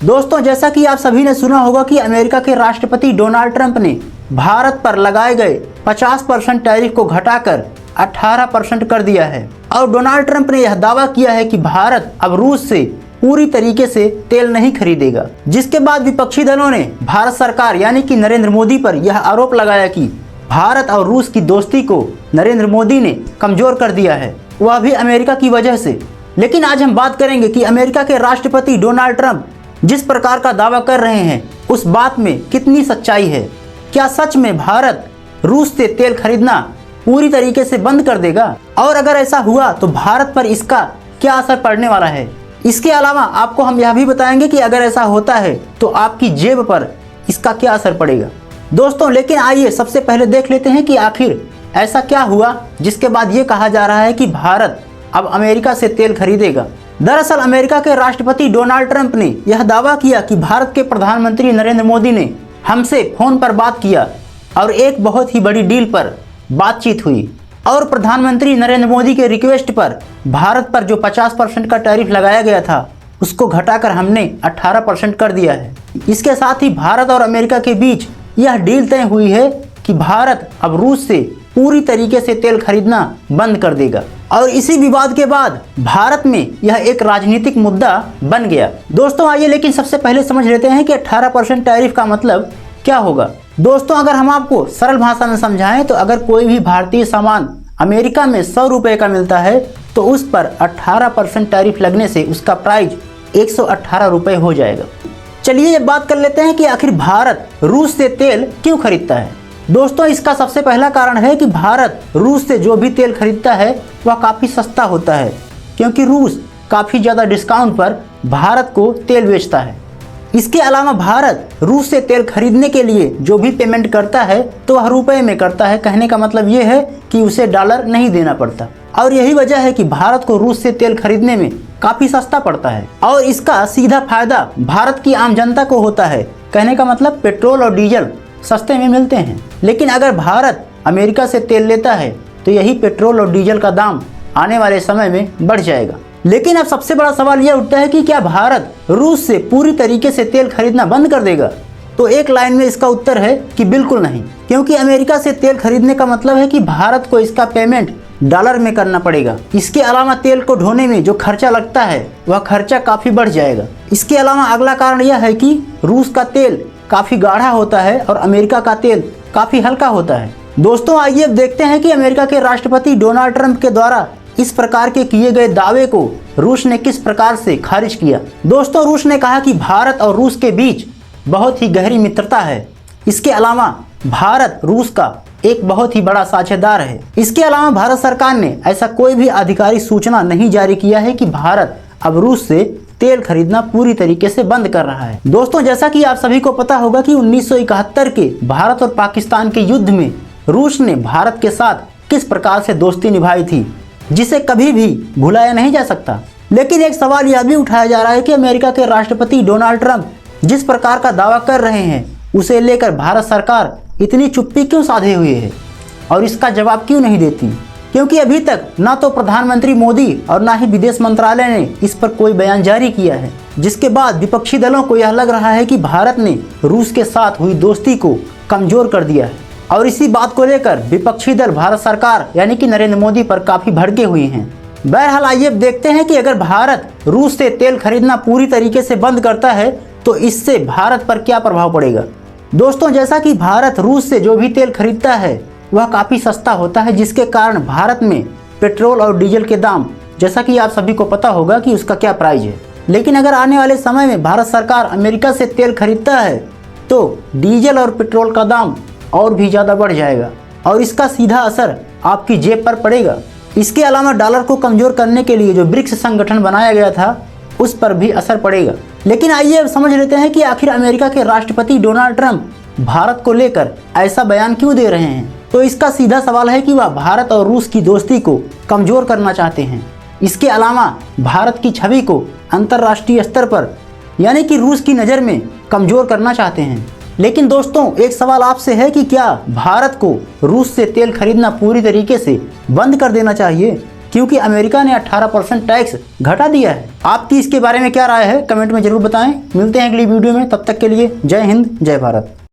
दोस्तों, जैसा कि आप सभी ने सुना होगा कि अमेरिका के राष्ट्रपति डोनाल्ड ट्रंप ने भारत पर लगाए गए 50% टैरिफ को घटाकर 18% कर दिया है। और डोनाल्ड ट्रंप ने यह दावा किया है कि भारत अब रूस से पूरी तरीके से तेल नहीं खरीदेगा, जिसके बाद विपक्षी दलों ने भारत सरकार यानी कि नरेंद्र मोदी पर यह आरोप लगाया कि भारत और रूस की दोस्ती को नरेंद्र मोदी ने कमजोर कर दिया है, वह भी अमेरिका की वजह से। लेकिन आज हम बात करेंगे कि अमेरिका के राष्ट्रपति डोनाल्ड ट्रंप जिस प्रकार का दावा कर रहे हैं उस बात में कितनी सच्चाई है। क्या सच में भारत रूस से तेल खरीदना पूरी तरीके से बंद कर देगा, और अगर ऐसा हुआ तो भारत पर इसका क्या असर पड़ने वाला है। इसके अलावा आपको हम यह भी बताएंगे कि अगर ऐसा होता है तो आपकी जेब पर इसका क्या असर पड़ेगा। दोस्तों, लेकिन आइए सबसे पहले देख लेते हैं कि आखिर ऐसा क्या हुआ जिसके बाद ये कहा जा रहा है कि भारत अब अमेरिका से तेल खरीदेगा। दरअसल अमेरिका के राष्ट्रपति डोनाल्ड ट्रंप ने यह दावा किया कि भारत के प्रधानमंत्री नरेंद्र मोदी ने हमसे फोन पर बात किया और एक बहुत ही बड़ी डील पर बातचीत हुई, और प्रधानमंत्री नरेंद्र मोदी के रिक्वेस्ट पर भारत पर जो 50% का टैरिफ लगाया गया था उसको घटाकर हमने 18% कर दिया है। इसके साथ ही भारत और अमेरिका के बीच यह डील तय हुई है कि भारत अब रूस से पूरी तरीके से तेल खरीदना बंद कर देगा, और इसी विवाद के बाद भारत में यह एक राजनीतिक मुद्दा बन गया। दोस्तों आइए लेकिन सबसे पहले समझ लेते हैं कि 18% टैरिफ का मतलब क्या होगा। दोस्तों, अगर हम आपको सरल भाषा में समझाएं तो अगर कोई भी भारतीय सामान अमेरिका में 100 रुपए का मिलता है तो उस पर 18% टैरिफ लगने से उसका प्राइस 118 रुपए हो जाएगा। चलिए ये बात कर लेते हैं कि आखिर भारत रूस से तेल क्यों खरीदता है। दोस्तों, इसका सबसे पहला कारण है कि भारत रूस से जो भी तेल खरीदता है वह काफ़ी सस्ता होता है, क्योंकि रूस काफ़ी ज़्यादा डिस्काउंट पर भारत को तेल बेचता है। इसके अलावा भारत रूस से तेल खरीदने के लिए जो भी पेमेंट करता है तो वह रुपए में करता है। कहने का मतलब ये है कि उसे डॉलर नहीं देना पड़ता, और यही वजह है कि भारत को रूस से तेल खरीदने में काफ़ी सस्ता पड़ता है, और इसका सीधा फायदा भारत की आम जनता को होता है। कहने का मतलब पेट्रोल और डीजल सस्ते में मिलते हैं। लेकिन अगर भारत अमेरिका से तेल लेता है तो यही पेट्रोल और डीजल का दाम आने वाले समय में बढ़ जाएगा। लेकिन अब सबसे बड़ा सवाल यह उठता है कि क्या भारत रूस से पूरी तरीके से तेल खरीदना बंद कर देगा। तो एक लाइन में इसका उत्तर है कि बिल्कुल नहीं, क्योंकि अमेरिका से तेल खरीदने का मतलब है कि भारत को इसका पेमेंट डॉलर में करना पड़ेगा। इसके अलावा तेल को ढोने में जो खर्चा लगता है वह खर्चा काफ़ी बढ़ जाएगा। इसके अलावा अगला कारण यह है कि रूस का तेल काफ़ी गाढ़ा होता है और अमेरिका का तेल काफ़ी हल्का होता है। दोस्तों आइए अब देखते हैं कि अमेरिका के राष्ट्रपति डोनाल्ड ट्रंप के द्वारा इस प्रकार के किए गए दावे को रूस ने किस प्रकार से खारिज किया। दोस्तों, रूस ने कहा कि भारत और रूस के बीच बहुत ही गहरी मित्रता है। इसके अलावा भारत रूस का एक बहुत ही बड़ा साझेदार है। इसके अलावा भारत सरकार ने ऐसा कोई भी आधिकारिक सूचना नहीं जारी किया है कि भारत अब रूस से तेल खरीदना पूरी तरीके से बंद कर रहा है। दोस्तों, जैसा कि आप सभी को पता होगा कि 1971 के भारत और पाकिस्तान के युद्ध में रूस ने भारत के साथ किस प्रकार से दोस्ती निभाई थी, जिसे कभी भी भुलाया नहीं जा सकता। लेकिन एक सवाल यह भी उठाया जा रहा है कि अमेरिका के राष्ट्रपति डोनाल्ड ट्रंप जिस प्रकार का दावा कर रहे हैं उसे लेकर भारत सरकार इतनी चुप्पी क्यों साधे हुए है और इसका जवाब क्यों नहीं देती। क्योंकि अभी तक ना तो प्रधानमंत्री मोदी और ना ही विदेश मंत्रालय ने इस पर कोई बयान जारी किया है, जिसके बाद विपक्षी दलों को यह लग रहा है कि भारत ने रूस के साथ हुई दोस्ती को कमजोर कर दिया है, और इसी बात को लेकर विपक्षी दल भारत सरकार यानी कि नरेंद्र मोदी पर काफी भड़के हुए हैं। बहरहाल आइए अब देखते हैं कि अगर भारत रूस से तेल खरीदना पूरी तरीके से बंद करता है तो इससे भारत पर क्या प्रभाव पड़ेगा। दोस्तों, जैसा कि भारत रूस से जो भी तेल खरीदता है वह काफ़ी सस्ता होता है, जिसके कारण भारत में पेट्रोल और डीजल के दाम, जैसा कि आप सभी को पता होगा कि उसका क्या प्राइस है। लेकिन अगर आने वाले समय में भारत सरकार अमेरिका से तेल खरीदता है तो डीजल और पेट्रोल का दाम और भी ज़्यादा बढ़ जाएगा, और इसका सीधा असर आपकी जेब पर पड़ेगा। इसके अलावा डॉलर को कमज़ोर करने के लिए जो ब्रिक्स संगठन बनाया गया था उस पर भी असर पड़ेगा। लेकिन आइए अब समझ लेते हैं कि आखिर अमेरिका के राष्ट्रपति डोनाल्ड ट्रंप भारत को लेकर ऐसा बयान क्यों दे रहे हैं। तो इसका सीधा सवाल है कि वह भारत और रूस की दोस्ती को कमजोर करना चाहते हैं। इसके अलावा भारत की छवि को अंतर्राष्ट्रीय स्तर पर यानी कि रूस की नज़र में कमजोर करना चाहते हैं। लेकिन दोस्तों, एक सवाल आपसे है कि क्या भारत को रूस से तेल खरीदना पूरी तरीके से बंद कर देना चाहिए। क्योंकि अमेरिका ने 18% टैक्स घटा दिया है। आपकी इसके बारे में क्या राय है, कमेंट में जरूर बताएं। मिलते हैं अगली वीडियो में, तब तक के लिए जय हिंद, जय भारत।